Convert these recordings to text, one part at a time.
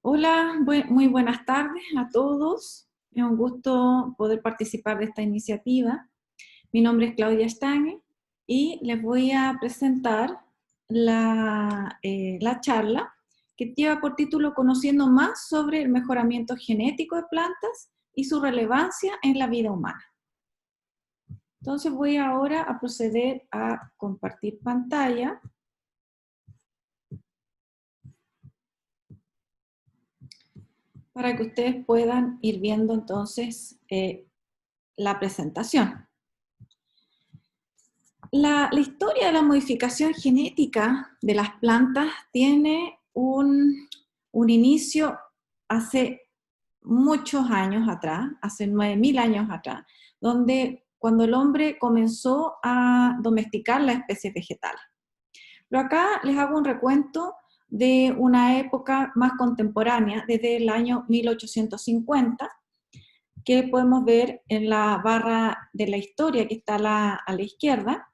Hola, muy buenas tardes a todos. Es un gusto poder participar de esta iniciativa. Mi nombre es Claudia Stange y les voy a presentar la charla que lleva por título Conociendo más sobre el mejoramiento genético de plantas y su relevancia en la vida humana. Entonces voy ahora a proceder a compartir pantalla para que ustedes puedan ir viendo entonces la presentación. La historia de la modificación genética de las plantas tiene un inicio hace muchos años atrás, hace 9.000 años atrás, donde cuando el hombre comenzó a domesticar las especies vegetales. Pero acá les hago un recuento de una época más contemporánea, desde el año 1850, que podemos ver en la barra de la historia que está a la izquierda,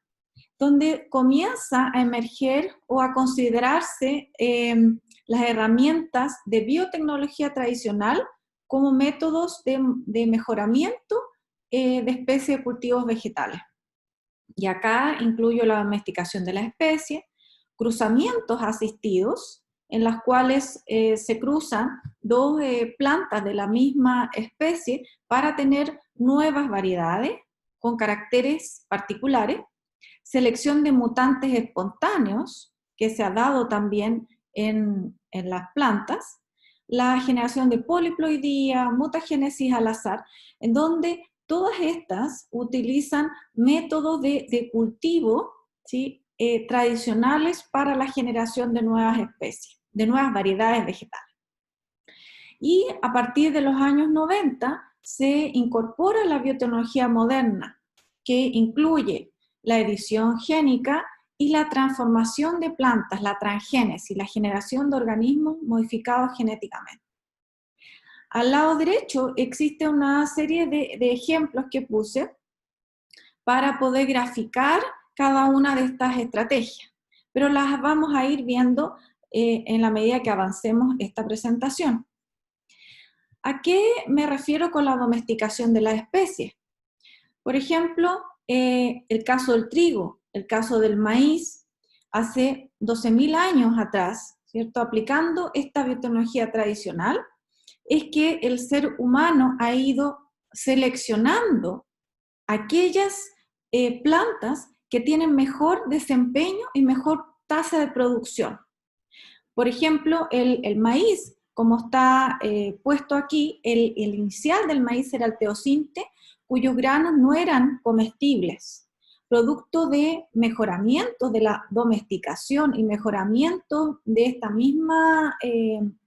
donde comienza a emerger o a considerarse las herramientas de biotecnología tradicional como métodos de mejoramiento de especies de cultivos vegetales. Y acá incluyo la domesticación de las especies, cruzamientos asistidos, en las cuales se cruzan dos plantas de la misma especie para tener nuevas variedades con caracteres particulares, selección de mutantes espontáneos, que se ha dado también en las plantas, la generación de poliploidía, mutagénesis al azar, en donde todas estas utilizan métodos de cultivo, ¿sí? Tradicionales para la generación de nuevas especies, de nuevas variedades vegetales. Y a partir de los años 90 se incorpora la biotecnología moderna, que incluye la edición génica y la transformación de plantas, la transgénesis, la generación de organismos modificados genéticamente. Al lado derecho existe una serie de ejemplos que puse para poder graficar cada una de estas estrategias, pero las vamos a ir viendo en la medida que avancemos esta presentación. ¿A qué me refiero con la domesticación de las especies? Por ejemplo, el caso del trigo, el caso del maíz, hace 12.000 años atrás, ¿cierto? Aplicando esta biotecnología tradicional, es que el ser humano ha ido seleccionando aquellas plantas que tienen mejor desempeño y mejor tasa de producción. Por ejemplo, el maíz, como está puesto aquí, el inicial del maíz era el teosinte, cuyos granos no eran comestibles. Producto de mejoramiento de la domesticación y mejoramiento de esta misma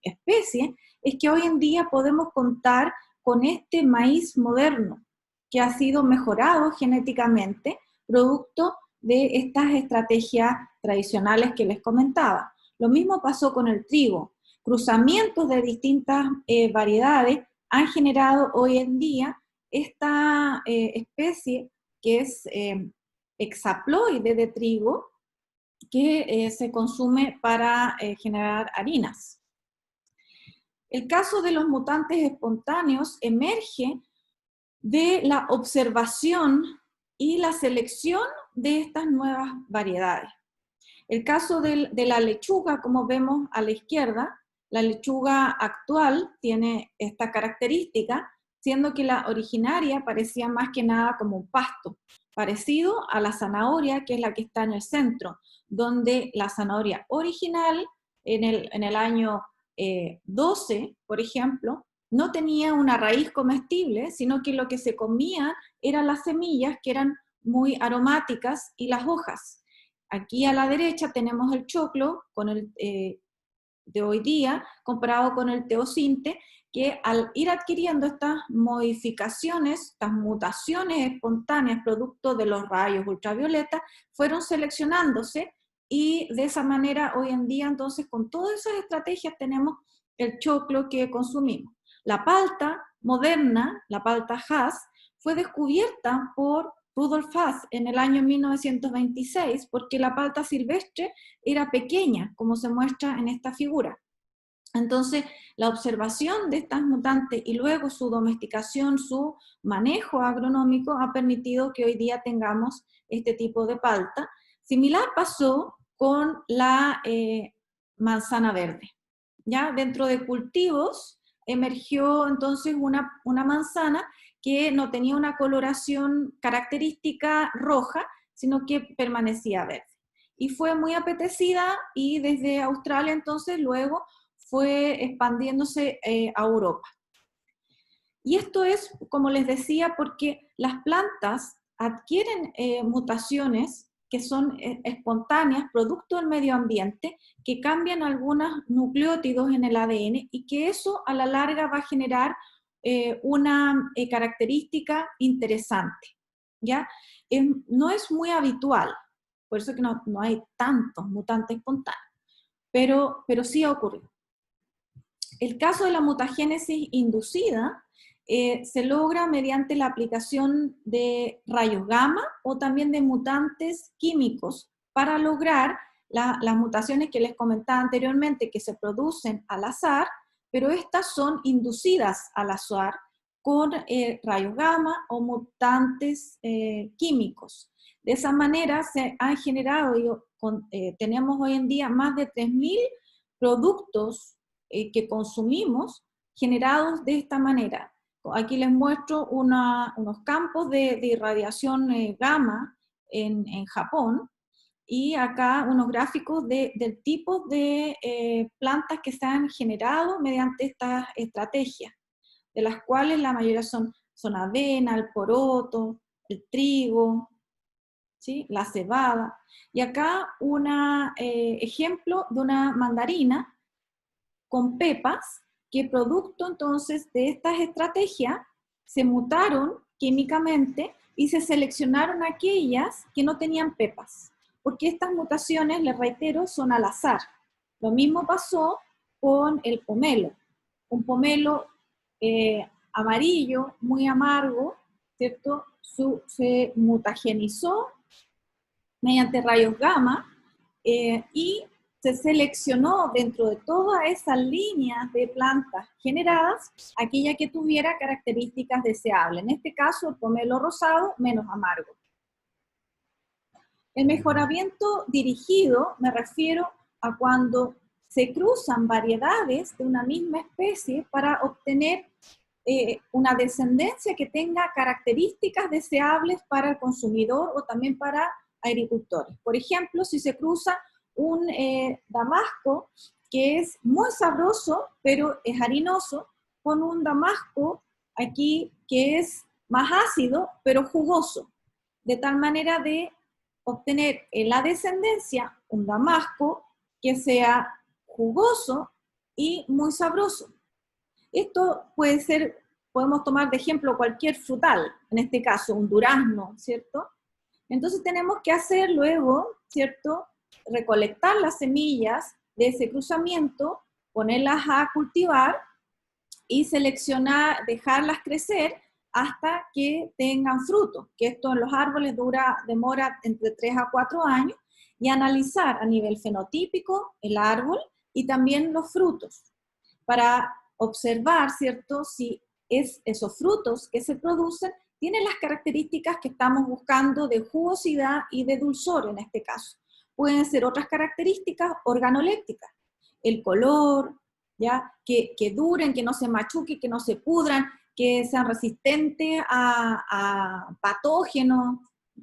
especie, es que hoy en día podemos contar con este maíz moderno, que ha sido mejorado genéticamente, producto de estas estrategias tradicionales que les comentaba. Lo mismo pasó con el trigo. Cruzamientos de distintas variedades han generado hoy en día esta especie que es hexaploide de trigo, que se consume para generar harinas. El caso de los mutantes espontáneos emerge de la observación y la selección de estas nuevas variedades. El caso de la lechuga, como vemos a la izquierda, la lechuga actual tiene esta característica, siendo que la originaria parecía más que nada como un pasto, parecido a la zanahoria, que es la que está en el centro, donde la zanahoria original, en el año 12, por ejemplo, no tenía una raíz comestible, sino que lo que se comía eran las semillas, que eran muy aromáticas, y las hojas. Aquí a la derecha tenemos el choclo con de hoy día, comparado con el teosinte, que al ir adquiriendo estas modificaciones, estas mutaciones espontáneas producto de los rayos ultravioleta, fueron seleccionándose, y de esa manera hoy en día entonces con todas esas estrategias tenemos el choclo que consumimos. La palta moderna, la palta Hass, fue descubierta por Rudolf Hass en el año 1926, porque la palta silvestre era pequeña, como se muestra en esta figura. Entonces, la observación de estas mutantes y luego su domesticación, su manejo agronómico ha permitido que hoy día tengamos este tipo de palta. Similar pasó con la manzana verde. ¿Ya? Dentro de cultivos emergió entonces una manzana que no tenía una coloración característica roja, sino que permanecía verde. Y fue muy apetecida y desde Australia entonces luego fue expandiéndose a Europa. Y esto es, como les decía, porque las plantas adquieren mutaciones que son espontáneas, producto del medio ambiente, que cambian algunos nucleótidos en el ADN y que eso a la larga va a generar una característica interesante, ¿ya? No es muy habitual, por eso que no hay tantos mutantes espontáneos, pero sí ha ocurrido. El caso de la mutagénesis inducida se logra mediante la aplicación de rayos gamma o también de mutantes químicos para lograr las mutaciones que les comentaba anteriormente que se producen al azar, pero estas son inducidas al azar con rayos gamma o mutantes químicos. De esa manera se han generado, tenemos hoy en día más de 3.000 productos que consumimos generados de esta manera. Aquí les muestro unos campos de irradiación gamma en Japón, y acá unos gráficos del tipo de plantas que se han generado mediante estas estrategias, de las cuales la mayoría son avena, el poroto, el trigo, ¿sí? La cebada. Y acá un ejemplo de una mandarina con pepas, que producto entonces de estas estrategias se mutaron químicamente y se seleccionaron aquellas que no tenían pepas, porque estas mutaciones, les reitero, son al azar. Lo mismo pasó con el pomelo, un pomelo amarillo, muy amargo, ¿cierto? Se mutagenizó mediante rayos gamma y se seleccionó dentro de todas esas líneas de plantas generadas aquella que tuviera características deseables. En este caso, el pomelo rosado menos amargo. El mejoramiento dirigido me refiero a cuando se cruzan variedades de una misma especie para obtener una descendencia que tenga características deseables para el consumidor o también para agricultores. Por ejemplo, si se cruza un damasco que es muy sabroso, pero es harinoso, con un damasco aquí que es más ácido, pero jugoso, de tal manera de obtener en la descendencia un damasco que sea jugoso y muy sabroso. Esto puede ser, podemos tomar de ejemplo cualquier frutal, en este caso un durazno, ¿cierto? Entonces tenemos que hacer luego, ¿cierto? Recolectar las semillas de ese cruzamiento, ponerlas a cultivar y seleccionar, dejarlas crecer hasta que tengan fruto, que esto en los árboles demora entre 3 a 4 años, y analizar a nivel fenotípico el árbol y también los frutos, para observar, ¿cierto?, si esos frutos que se producen tienen las características que estamos buscando de jugosidad y de dulzor en este caso. Pueden ser otras características organolépticas, el color, ¿ya? Que duren, que no se machuquen, que no se pudran, que sean resistentes a patógenos,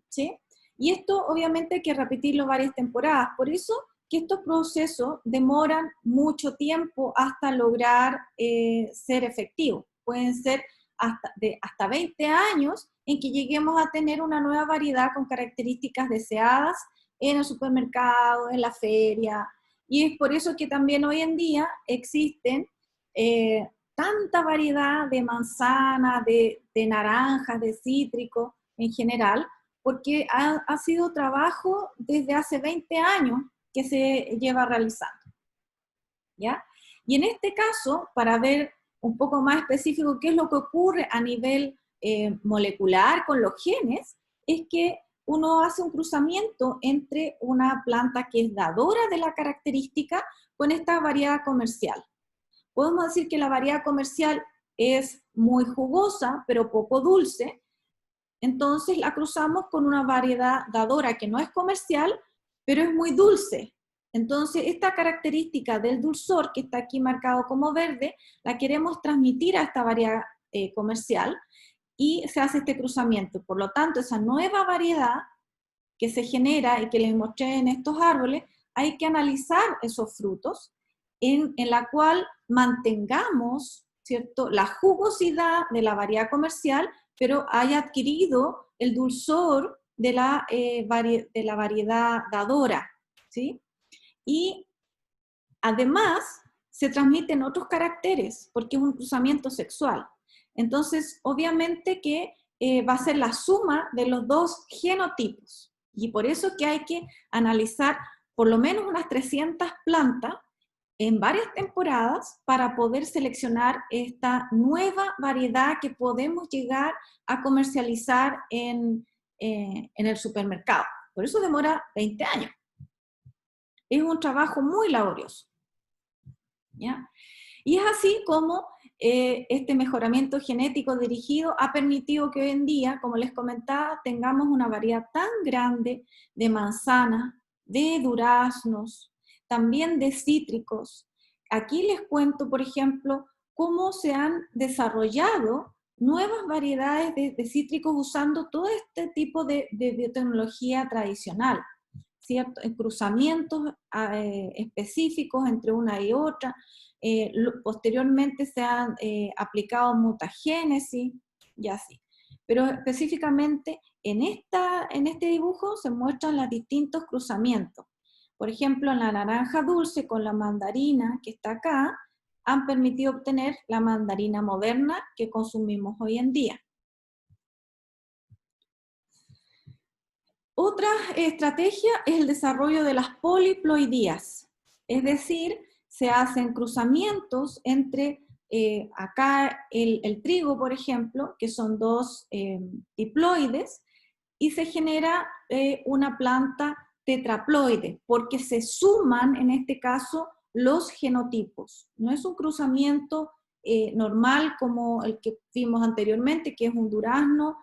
¿sí? Y esto obviamente hay que repetirlo varias temporadas, por eso que estos procesos demoran mucho tiempo hasta lograr ser efectivos. Pueden ser hasta 20 años en que lleguemos a tener una nueva variedad con características deseadas en el supermercado, en la feria, y es por eso que también hoy en día existen tanta variedad de manzanas, de naranjas, de cítricos en general, porque ha sido trabajo desde hace 20 años que se lleva realizando, ¿ya? Y en este caso, para ver un poco más específico qué es lo que ocurre a nivel molecular con los genes, es que uno hace un cruzamiento entre una planta que es dadora de la característica con esta variedad comercial. podemos decir que la variedad comercial es muy jugosa, pero poco dulce, entonces la cruzamos con una variedad dadora que no es comercial, pero es muy dulce. Entonces esta característica del dulzor, que está aquí marcado como verde, la queremos transmitir a esta variedad comercial, y se hace este cruzamiento. Por lo tanto, esa nueva variedad que se genera y que les mostré en estos árboles, hay que analizar esos frutos en la cual mantengamos, ¿cierto?, la jugosidad de la variedad comercial, pero haya adquirido el dulzor de la variedad dadora, ¿sí? Y además se transmiten otros caracteres, porque es un cruzamiento sexual. Entonces, obviamente que va a ser la suma de los dos genotipos. Y por eso que hay que analizar por lo menos unas 300 plantas en varias temporadas para poder seleccionar esta nueva variedad que podemos llegar a comercializar en el supermercado. Por eso demora 20 años. Es un trabajo muy laborioso, ¿ya? Y es así como este mejoramiento genético dirigido ha permitido que hoy en día, como les comentaba, tengamos una variedad tan grande de manzanas, de duraznos, también de cítricos. Aquí les cuento, por ejemplo, cómo se han desarrollado nuevas variedades de cítricos usando todo este tipo de biotecnología tradicional, ¿cierto? En cruzamientos específicos entre una y otra. Posteriormente se han aplicado mutagénesis y así. Pero específicamente en este dibujo se muestran los distintos cruzamientos. Por ejemplo, la naranja dulce con la mandarina que está acá han permitido obtener la mandarina moderna que consumimos hoy en día. Otra estrategia es el desarrollo de las poliploidías, es decir, se hacen cruzamientos entre acá el trigo, por ejemplo, que son dos diploides, y se genera una planta tetraploide, porque se suman, en este caso, los genotipos. No es un cruzamiento normal como el que vimos anteriormente, que es un durazno,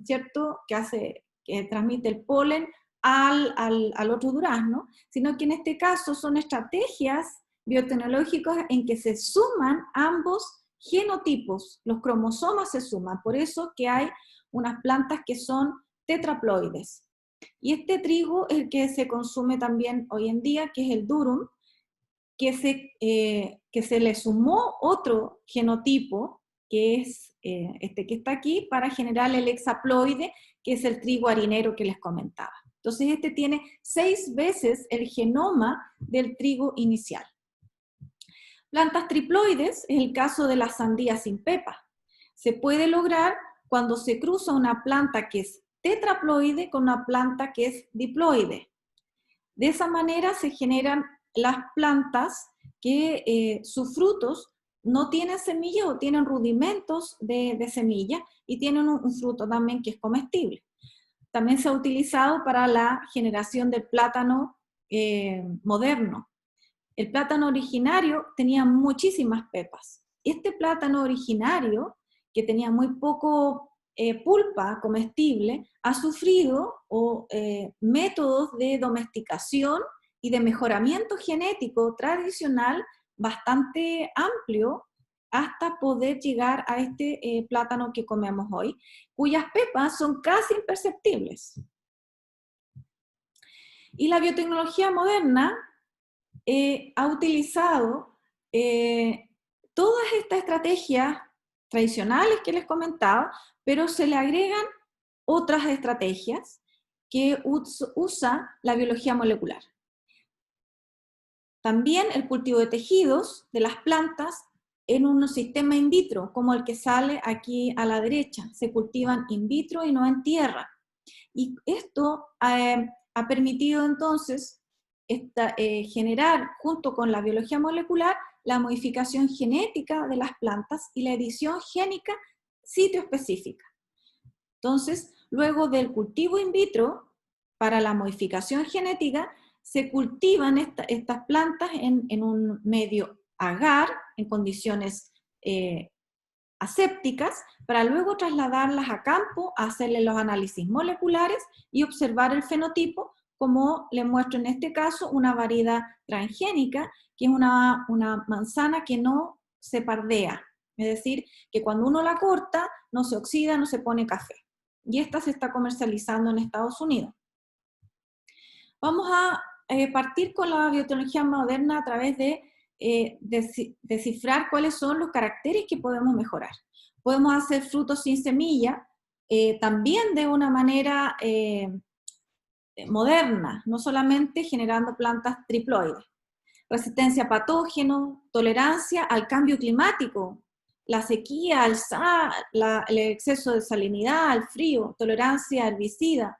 ¿cierto?, que transmite el polen al otro durazno, sino que en este caso son estrategias biotecnológicas en que se suman ambos genotipos, los cromosomas se suman, por eso que hay unas plantas que son tetraploides. Y este trigo es el que se consume también hoy en día, que es el durum, que se le sumó otro genotipo, que es este que está aquí, para generar el hexaploide, que es el trigo harinero que les comentaba. Entonces este tiene 6 veces el genoma del trigo inicial. Plantas triploides es el caso de la sandía sin pepa. Se puede lograr cuando se cruza una planta que es tetraploide con una planta que es diploide. De esa manera se generan las plantas que sus frutos no tienen semillas o tienen rudimentos de semilla y tienen un fruto también que es comestible. También se ha utilizado para la generación del plátano moderno. El plátano originario tenía muchísimas pepas. Este plátano originario, que tenía muy poco pulpa comestible, ha sufrido métodos de domesticación y de mejoramiento genético tradicional bastante amplio hasta poder llegar a este plátano que comemos hoy, cuyas pepas son casi imperceptibles. Y la biotecnología moderna ha utilizado todas estas estrategias tradicionales que les comentaba, pero se le agregan otras estrategias que usa la biología molecular. También el cultivo de tejidos de las plantas en un sistema in vitro, como el que sale aquí a la derecha. Se cultivan in vitro y no en tierra. Y esto ha permitido entonces generar, junto con la biología molecular, la modificación genética de las plantas y la edición génica sitio-específica. Entonces, luego del cultivo in vitro, para la modificación genética, se cultivan estas plantas en un medio agar, en condiciones asépticas, para luego trasladarlas a campo, hacerle los análisis moleculares y observar el fenotipo, como les muestro en este caso, una variedad transgénica, que es una manzana que no se pardea, es decir, que cuando uno la corta, no se oxida, no se pone café. Y esta se está comercializando en Estados Unidos. Vamos a partir con la biotecnología moderna a través de descifrar cuáles son los caracteres que podemos mejorar. Podemos hacer frutos sin semilla, también de una manera moderna, no solamente generando plantas triploides. Resistencia a patógenos, tolerancia al cambio climático, la sequía, el exceso de salinidad, al frío, tolerancia a herbicida,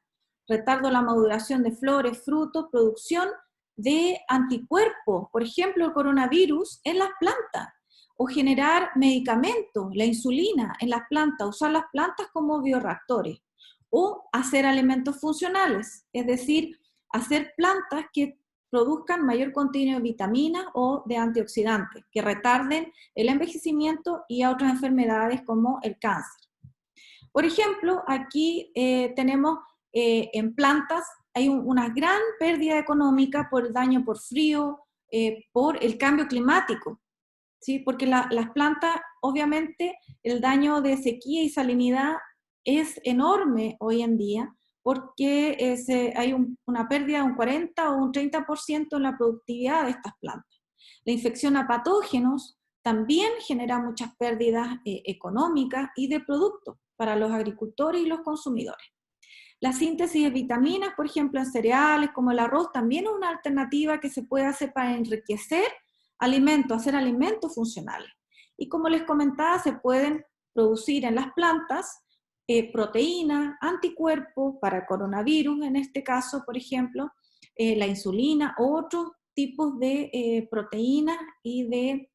retardo a la maduración de flores, frutos, producción de anticuerpos, por ejemplo el coronavirus en las plantas, o generar medicamentos, la insulina en las plantas, usar las plantas como bioreactores, o hacer alimentos funcionales, es decir, hacer plantas que produzcan mayor contenido de vitaminas o de antioxidantes, que retarden el envejecimiento y a otras enfermedades como el cáncer. Por ejemplo, aquí tenemos en plantas, hay una gran pérdida económica por el daño por frío, por el cambio climático, ¿sí? Porque las plantas, obviamente, el daño de sequía y salinidad es enorme hoy en día, porque hay una pérdida de un 40 o un 30% en la productividad de estas plantas. La infección a patógenos también genera muchas pérdidas económicas y de productos para los agricultores y los consumidores. La síntesis de vitaminas, por ejemplo, en cereales como el arroz, también es una alternativa que se puede hacer para enriquecer alimentos, hacer alimentos funcionales. Y como les comentaba, se pueden producir en las plantas proteínas, anticuerpos para el coronavirus, en este caso, por ejemplo, la insulina, otros tipos de proteínas y de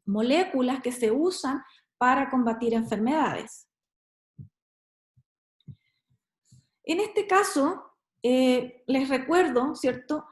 moléculas que se usan para combatir enfermedades. En este caso, les recuerdo, ¿cierto?,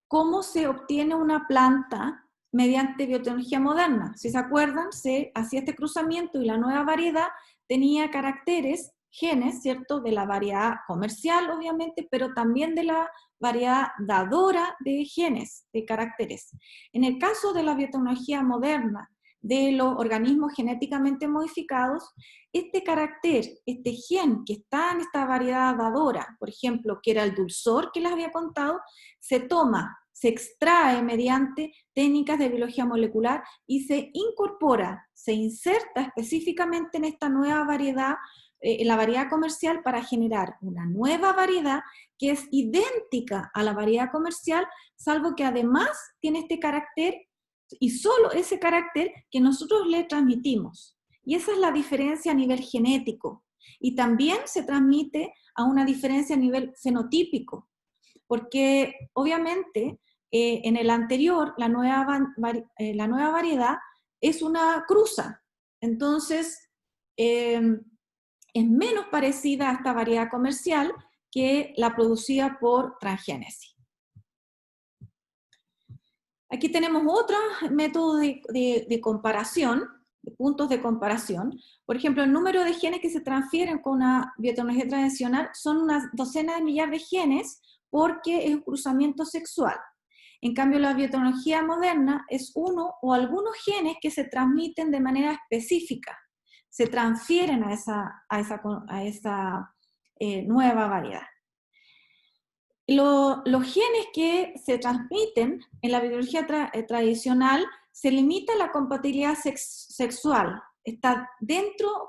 cómo se obtiene una planta mediante biotecnología moderna. Si se acuerdan, se hacía este cruzamiento y la nueva variedad tenía caracteres, genes, ¿cierto?, de la variedad comercial, obviamente, pero también de la variedad dadora de genes, de caracteres. En el caso de la biotecnología moderna, de los organismos genéticamente modificados, este carácter, este gen que está en esta variedad dadora, por ejemplo, que era el dulzor que les había contado, se toma, se extrae mediante técnicas de biología molecular y se incorpora, se inserta específicamente en esta nueva variedad, en la variedad comercial, para generar una nueva variedad que es idéntica a la variedad comercial, salvo que además tiene este carácter, y solo ese carácter, que nosotros le transmitimos. Y esa es la diferencia a nivel genético. Y también se transmite a una diferencia a nivel fenotípico, porque obviamente en el anterior, la nueva variedad es una cruza. Entonces, es menos parecida a esta variedad comercial que la producida por transgénesis. Aquí tenemos otro método de comparación, de puntos de comparación. Por ejemplo, el número de genes que se transfieren con una biotecnología tradicional son unas docenas de millares de genes, porque es un cruzamiento sexual. En cambio, la biotecnología moderna es uno o algunos genes que se transmiten de manera específica, se transfieren a esa nueva variedad. Los genes que se transmiten en la biología tradicional se limita a la compatibilidad sexual, está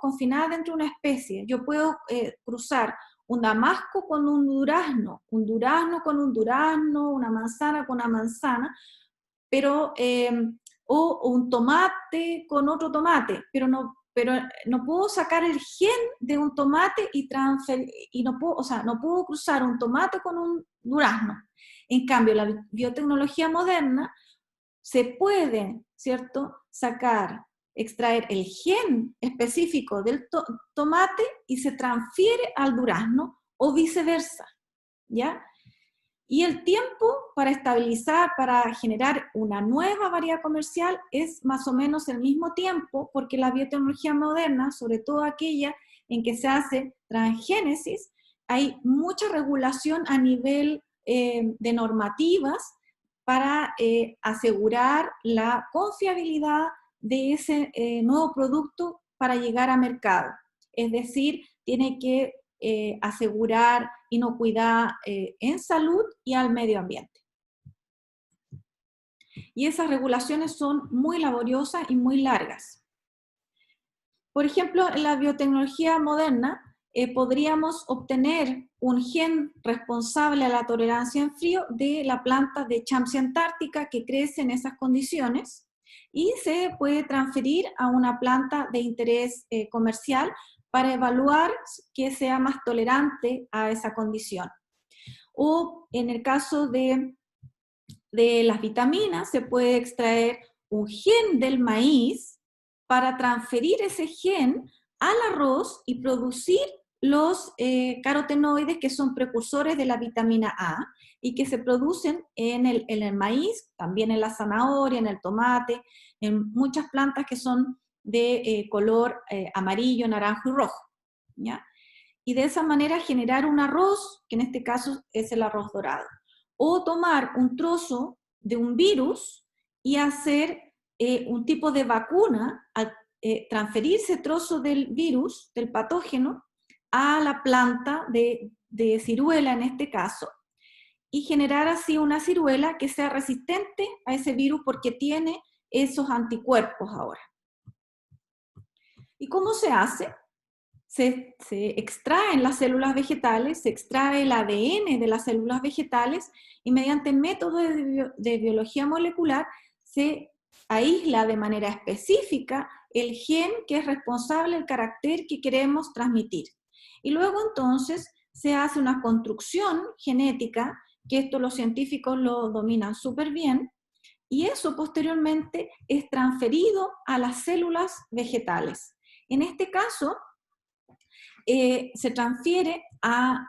confinada dentro de una especie. Yo puedo cruzar un damasco con un durazno con un durazno, una manzana con una manzana, pero, o un tomate con otro tomate, pero no puedo sacar el gen de un tomate y no puedo cruzar un tomate con un durazno. En cambio, la biotecnología moderna se puede, ¿cierto?, extraer el gen específico del tomate y se transfiere al durazno, o viceversa, ¿ya? Y el tiempo para estabilizar, para generar una nueva variedad comercial es más o menos el mismo tiempo, porque la biotecnología moderna, sobre todo aquella en que se hace transgénesis, hay mucha regulación a nivel de normativas para asegurar la confiabilidad de ese nuevo producto para llegar a mercado. Es decir, tiene que asegurar inocuidad en salud y al medio ambiente. Y esas regulaciones son muy laboriosas y muy largas. Por ejemplo, en la biotecnología moderna podríamos obtener un gen responsable a la tolerancia en frío de la planta de Champsia antártica que crece en esas condiciones y se puede transferir a una planta de interés comercial para evaluar que sea más tolerante a esa condición. O en el caso de las vitaminas, se puede extraer un gen del maíz para transferir ese gen al arroz y producir los carotenoides que son precursores de la vitamina A y que se producen en el maíz, también en la zanahoria, en el tomate, en muchas plantas que son de color amarillo, naranjo y rojo, ¿ya? Y de esa manera generar un arroz, que en este caso es el arroz dorado. O tomar un trozo de un virus y hacer un tipo de vacuna, transferir ese trozo del virus, del patógeno, a la planta de ciruela en este caso, y generar así una ciruela que sea resistente a ese virus porque tiene esos anticuerpos ahora. ¿Y cómo se hace? Se extraen las células vegetales, se extrae el ADN de las células vegetales y mediante métodos de biología molecular se aísla de manera específica el gen que es responsable del carácter que queremos transmitir. Y luego entonces se hace una construcción genética, que esto los científicos lo dominan súper bien, y eso posteriormente es transferido a las células vegetales. En este caso, se transfiere a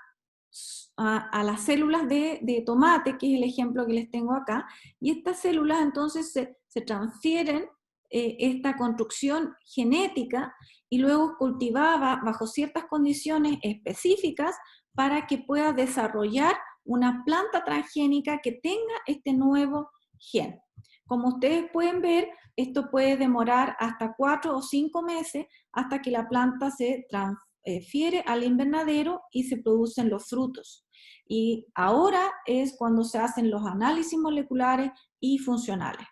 las células de tomate, que es el ejemplo que les tengo acá, y estas células entonces se transfieren esta construcción genética y luego cultivada bajo ciertas condiciones específicas para que pueda desarrollar una planta transgénica que tenga este nuevo gen. Como ustedes pueden ver, esto puede demorar hasta 4 o 5 meses hasta que la planta se transfiere al invernadero y se producen los frutos. Y ahora es cuando se hacen los análisis moleculares y funcionales,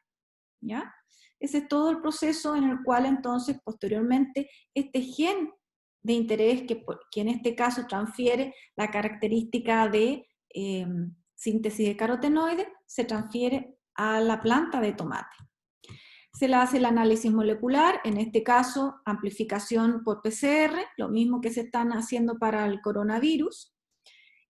¿ya? Ese es todo el proceso en el cual entonces posteriormente este gen de interés que en este caso transfiere la característica de síntesis de carotenoides se transfiere a la planta de tomate. Se le hace el análisis molecular, en este caso amplificación por PCR, lo mismo que se están haciendo para el coronavirus,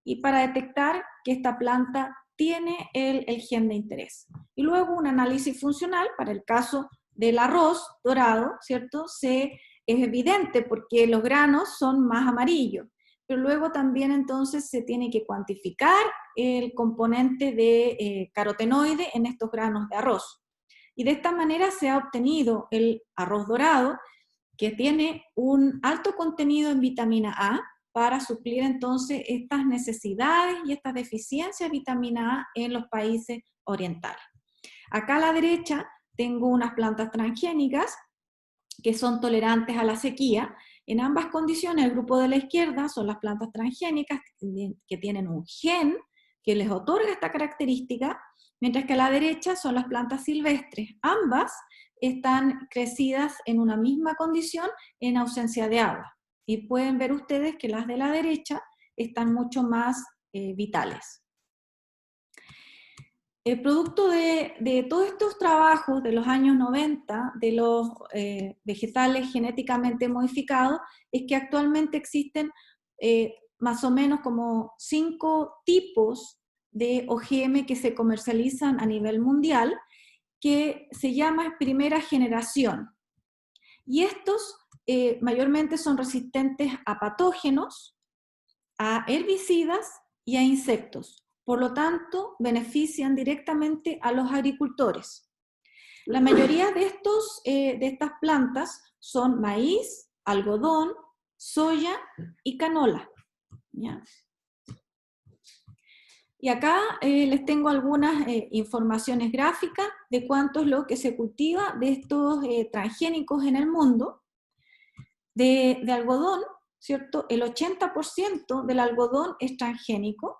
y para detectar que esta planta tiene el gen de interés. Y luego un análisis funcional, para el caso del arroz dorado, ¿cierto? Es evidente porque los granos son más amarillos, pero luego también entonces se tiene que cuantificar el componente de carotenoide en estos granos de arroz. Y de esta manera se ha obtenido el arroz dorado, que tiene un alto contenido en vitamina A para suplir entonces estas necesidades y estas deficiencias de vitamina A en los países orientales. Acá a la derecha tengo unas plantas transgénicas que son tolerantes a la sequía. En ambas condiciones, el grupo de la izquierda son las plantas transgénicas que tienen un gen que les otorga esta característica, mientras que a la derecha son las plantas silvestres. Ambas están crecidas en una misma condición en ausencia de agua. Y pueden ver ustedes que las de la derecha están mucho más vitales. El producto de todos estos trabajos de los años 90, de los vegetales genéticamente modificados, es que actualmente existen más o menos como 5 tipos de OGM que se comercializan a nivel mundial, que se llama primera generación. Y estos mayormente son resistentes a patógenos, a herbicidas y a insectos. por lo tanto, benefician directamente a los agricultores. La mayoría de estas plantas son maíz, algodón, soya y canola, ¿ya? Y acá les tengo algunas informaciones gráficas de cuánto es lo que se cultiva de estos transgénicos en el mundo. De algodón, ¿cierto? El 80% del algodón es transgénico.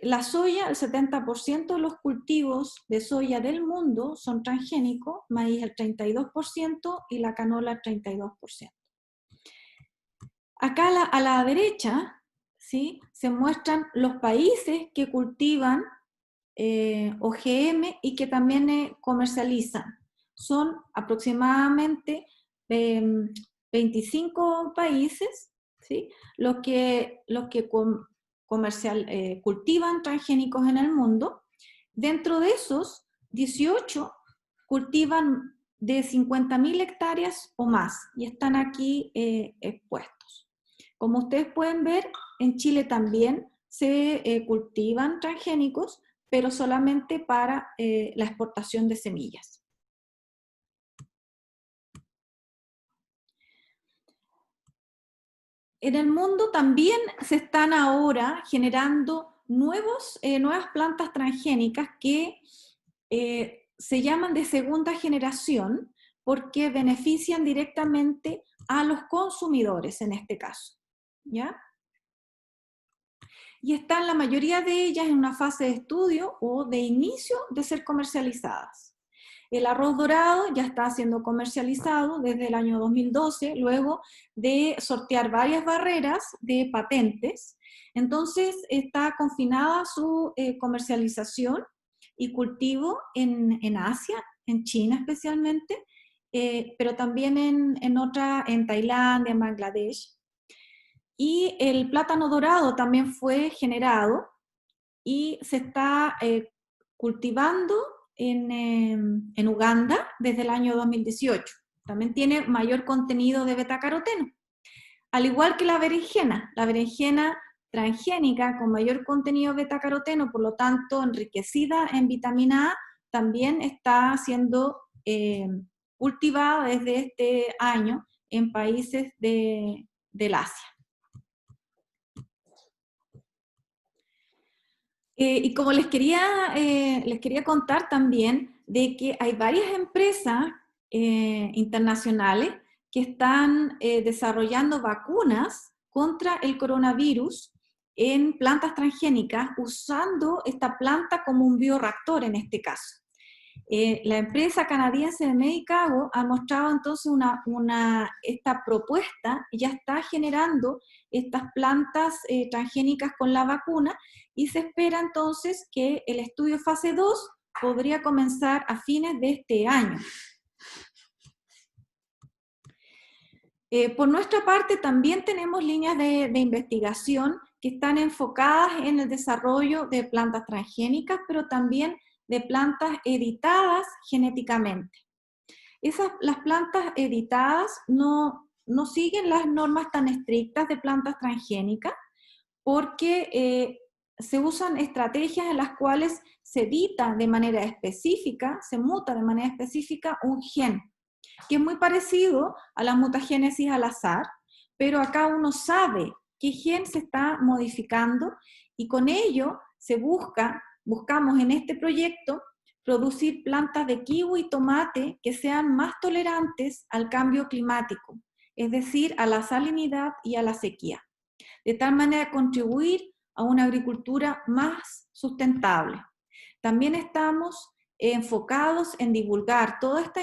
La soya, el 70% de los cultivos de soya del mundo son transgénicos, maíz el 32% y la canola el 32%. Acá a la derecha, ¿sí?, se muestran los países que cultivan OGM y que también comercializan. Son aproximadamente 25 países, ¿sí?, los que cultivan transgénicos en el mundo. Dentro de esos, 18 cultivan de 50.000 hectáreas o más y están aquí expuestos. Como ustedes pueden ver, en Chile también se cultivan transgénicos, pero solamente para la exportación de semillas. En el mundo también se están ahora generando nuevas plantas transgénicas que se llaman de segunda generación porque benefician directamente a los consumidores en este caso, ¿ya? Y están la mayoría de ellas en una fase de estudio o de inicio de ser comercializadas. El arroz dorado ya está siendo comercializado desde el año 2012, luego de sortear varias barreras de patentes. Entonces está confinada su comercialización y cultivo en Asia, en China especialmente, pero también en Tailandia, en Bangladesh. Y el plátano dorado también fue generado y se está cultivando en Uganda desde el año 2018. También tiene mayor contenido de betacaroteno. Al igual que la berenjena transgénica con mayor contenido de betacaroteno, por lo tanto enriquecida en vitamina A, también está siendo cultivada desde este año en países del Asia. Y como les quería contar también de que hay varias empresas internacionales que están desarrollando vacunas contra el coronavirus en plantas transgénicas, usando esta planta como un bioreactor en este caso. La empresa canadiense de Medicago ha mostrado entonces esta propuesta, ya está generando estas plantas transgénicas con la vacuna, y se espera entonces que el estudio fase 2 podría comenzar a fines de este año. Por nuestra parte, también tenemos líneas de investigación que están enfocadas en el desarrollo de plantas transgénicas, pero también de plantas editadas genéticamente. Las plantas editadas no siguen las normas tan estrictas de plantas transgénicas porque se usan estrategias en las cuales se edita de manera específica, se muta de manera específica un gen, que es muy parecido a la mutagénesis al azar, pero acá uno sabe qué gen se está modificando y con ello buscamos en este proyecto producir plantas de kiwi y tomate que sean más tolerantes al cambio climático, es decir, a la salinidad y a la sequía, de tal manera contribuir a una agricultura más sustentable. También estamos enfocados en divulgar toda esta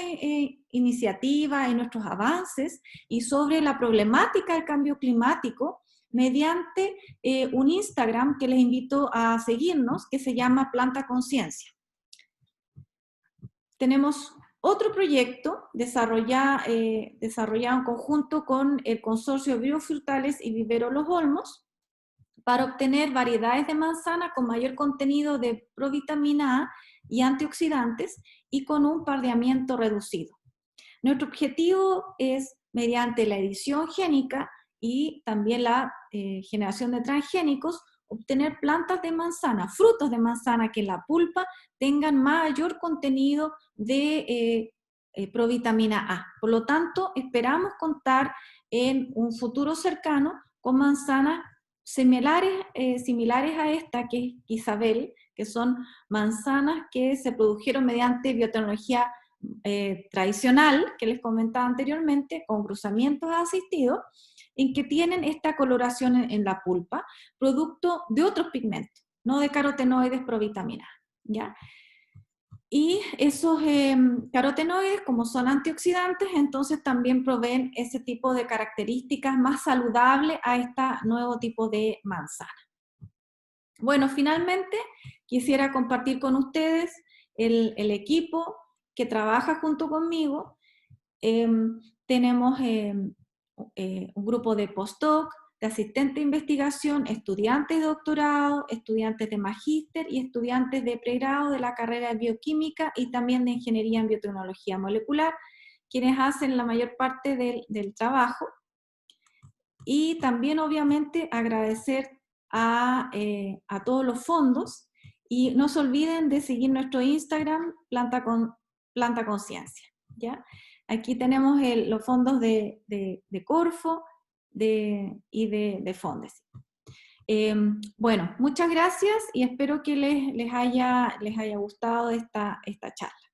iniciativa y nuestros avances y sobre la problemática del cambio climático mediante un Instagram que les invito a seguirnos, que se llama Planta Conciencia. Tenemos otro proyecto desarrollado en conjunto con el Consorcio Biofrutales y Vivero Los Olmos para obtener variedades de manzana con mayor contenido de provitamina A y antioxidantes y con un pardeamiento reducido. Nuestro objetivo es, mediante la edición génica y también la generación de transgénicos, obtener plantas de manzana, frutos de manzana que en la pulpa tengan mayor contenido de provitamina A. Por lo tanto, esperamos contar en un futuro cercano con manzanas similares a esta, que es Isabel, que son manzanas que se produjeron mediante biotecnología tradicional, que les comentaba anteriormente, con cruzamientos asistidos, en que tienen esta coloración en la pulpa, producto de otros pigmentos, no de carotenoides provitamina A, ¿ya? Y esos carotenoides, como son antioxidantes, entonces también proveen ese tipo de características más saludables a este nuevo tipo de manzana. Bueno, finalmente quisiera compartir con ustedes el equipo que trabaja junto conmigo. Tenemos un grupo de postdoc, de asistente de investigación, estudiantes de doctorado, estudiantes de magíster y estudiantes de pregrado de la carrera de bioquímica y también de ingeniería en biotecnología molecular, quienes hacen la mayor parte del trabajo. Y también, obviamente, agradecer a todos los fondos, y no se olviden de seguir nuestro Instagram, Planta Conciencia, ¿ya? Aquí tenemos los fondos de Corfo y de Fondes. Bueno, muchas gracias y espero que les haya gustado esta charla.